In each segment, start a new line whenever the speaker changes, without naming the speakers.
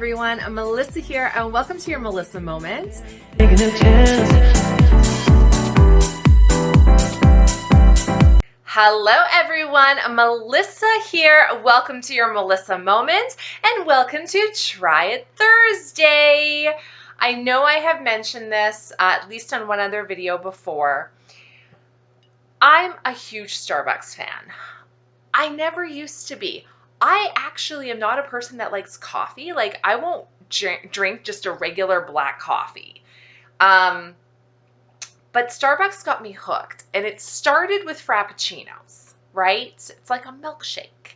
everyone, Melissa here, and welcome to your Melissa Moment. Hello everyone, Melissa here. Welcome to your Melissa Moment, and welcome to Try It Thursday. I know I have mentioned this at least on one other video before. I'm a huge Starbucks fan. I never used to be. I actually am not a person that likes coffee. Like, I won't drink just a regular black coffee. But Starbucks got me hooked, and it started with Frappuccinos, right? It's like a milkshake.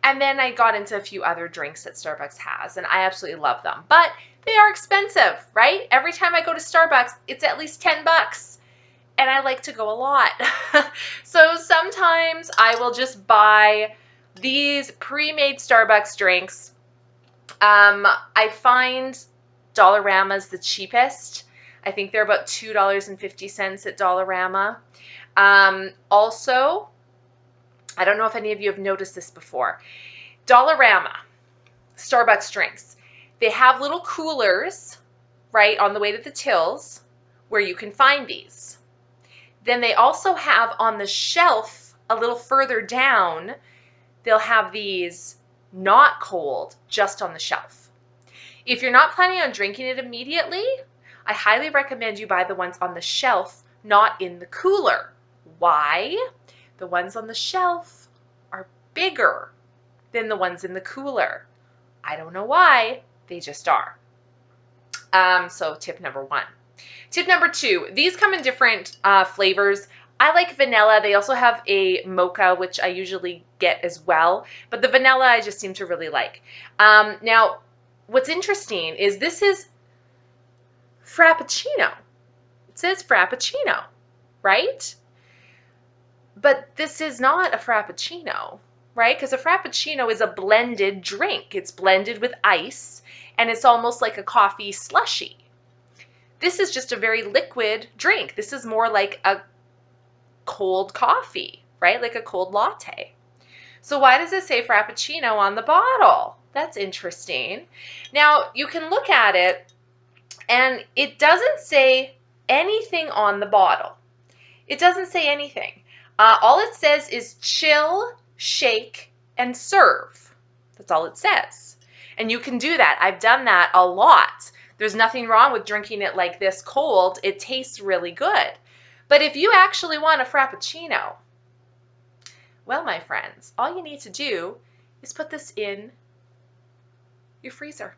And then I got into a few other drinks that Starbucks has, and I absolutely love them. But they are expensive, right? Every time I go to Starbucks, it's at least 10 bucks. And I like to go a lot. So sometimes I will just buy these pre-made Starbucks drinks. I find Dollarama's the cheapest. I think they're about $2.50 at Dollarama. Also, I don't know if any of you have noticed this before. Dollarama, Starbucks drinks, they have little coolers, right, on the way to the tills where you can find these. Then they also have on the shelf a little further down, they'll have these not cold, just on the shelf. If you're not planning on drinking it immediately, I highly recommend you buy the ones on the shelf, not in the cooler. Why? The ones on the shelf are bigger than the ones in the cooler. I don't know why, they just are. So tip number one. Tip number two, these come in different flavors. I like vanilla. They also have a mocha, which I usually get as well. But the vanilla I just seem to really like. Now, what's interesting is this is Frappuccino. It says Frappuccino, right? But this is not a Frappuccino, right? Because a Frappuccino is a blended drink. It's blended with ice, and it's almost like a coffee slushie. This is just a very liquid drink. This is more like a cold coffee, right? Like a cold latte. So why does it say Frappuccino on the bottle? That's interesting. Now, you can look at it, and it doesn't say anything on the bottle. It doesn't say anything. All it says is chill, shake, and serve. That's all it says. And you can do that. I've done that a lot. There's nothing wrong with drinking it like this cold. It tastes really good. But if you actually want a Frappuccino, well, my friends, all you need to do is put this in your freezer.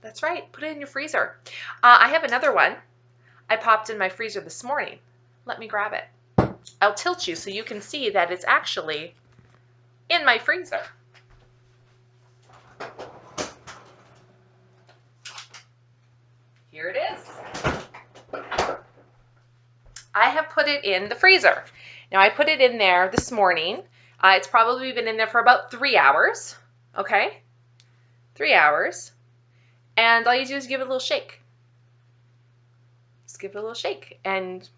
That's right, put it in your freezer. I have another one I popped in my freezer this morning. Let me grab it. I'll tilt you so you can see that it's actually in my freezer. Here it is. I have put it in the freezer. Now, I put it in there this morning. It's probably been in there for about 3 hours. Okay? 3 hours. And all you do is give it a little shake. Just give it a little shake. And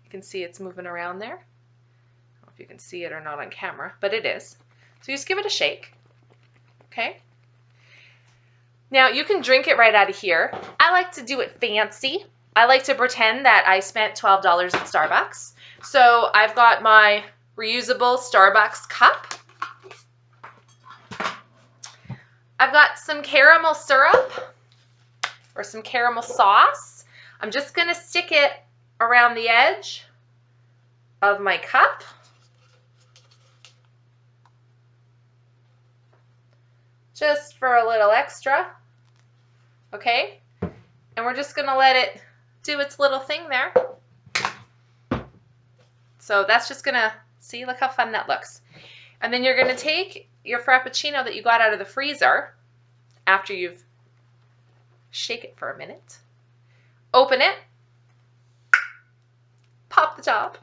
you can see it's moving around there. I don't know if you can see it or not on camera, but it is. So you just give it a shake. Okay? Now, you can drink it right out of here. I like to do it fancy. I like to pretend that I spent $12 at Starbucks. So I've got my reusable Starbucks cup. I've got some caramel syrup or some caramel sauce. I'm just going to stick it around the edge of my cup. Just for a little extra. Okay? And we're just going to let it do its little thing there. So that's just going to, see, look how fun that looks. And then you're going to take your Frappuccino that you got out of the freezer after you've shake it for a minute. Open it. Pop the top.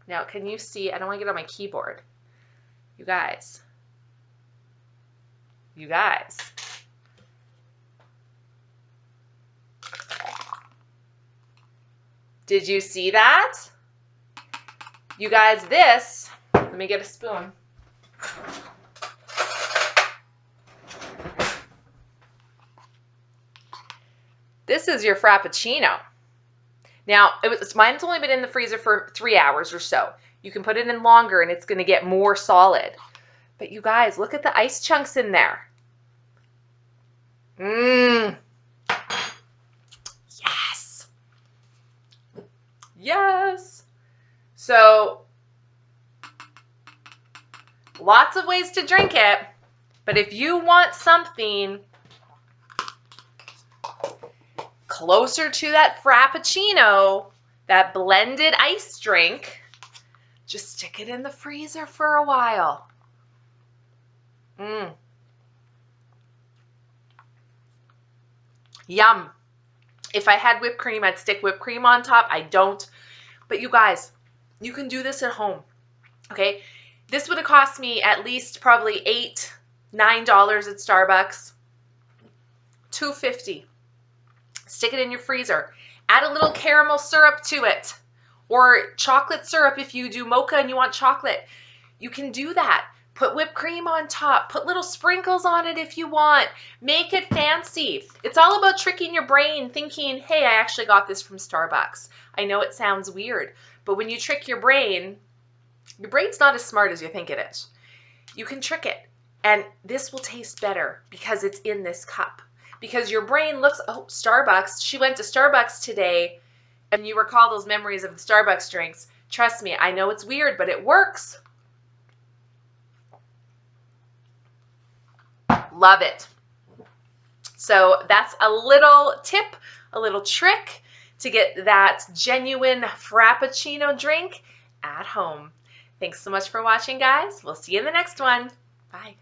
Now, can you see? I don't want to get on my keyboard. You guys. You guys. Did you see that? You guys, this, let me get a spoon. This is your Frappuccino. Now, mine's only been in the freezer for 3 hours or so. You can put it in longer and it's going to get more solid. But you guys, look at the ice chunks in there. Mmm. Yes. Yes. So, lots of ways to drink it. But if you want something closer to that Frappuccino, that blended ice drink, just stick it in the freezer for a while. Mmm. Yum. If I had whipped cream, I'd stick whipped cream on top. I don't. But you guys, you can do this at home. Okay? This would have cost me at least probably $8, $9 at Starbucks. $2.50. Stick it in your freezer. Add a little caramel syrup to it. Or chocolate syrup if you do mocha and you want chocolate. You can do that. Put whipped cream on top. Put little sprinkles on it if you want. Make it fancy. It's all about tricking your brain, thinking, hey, I actually got this from Starbucks. I know it sounds weird, but when you trick your brain's not as smart as you think it is. You can trick it, and this will taste better because it's in this cup. Because your brain looks, oh, Starbucks. She went to Starbucks today, and you recall those memories of the Starbucks drinks. Trust me, I know it's weird, but it works. Love it. So that's a little tip, a little trick to get that genuine Frappuccino drink at home. Thanks so much for watching, guys. We'll see you in the next one. Bye.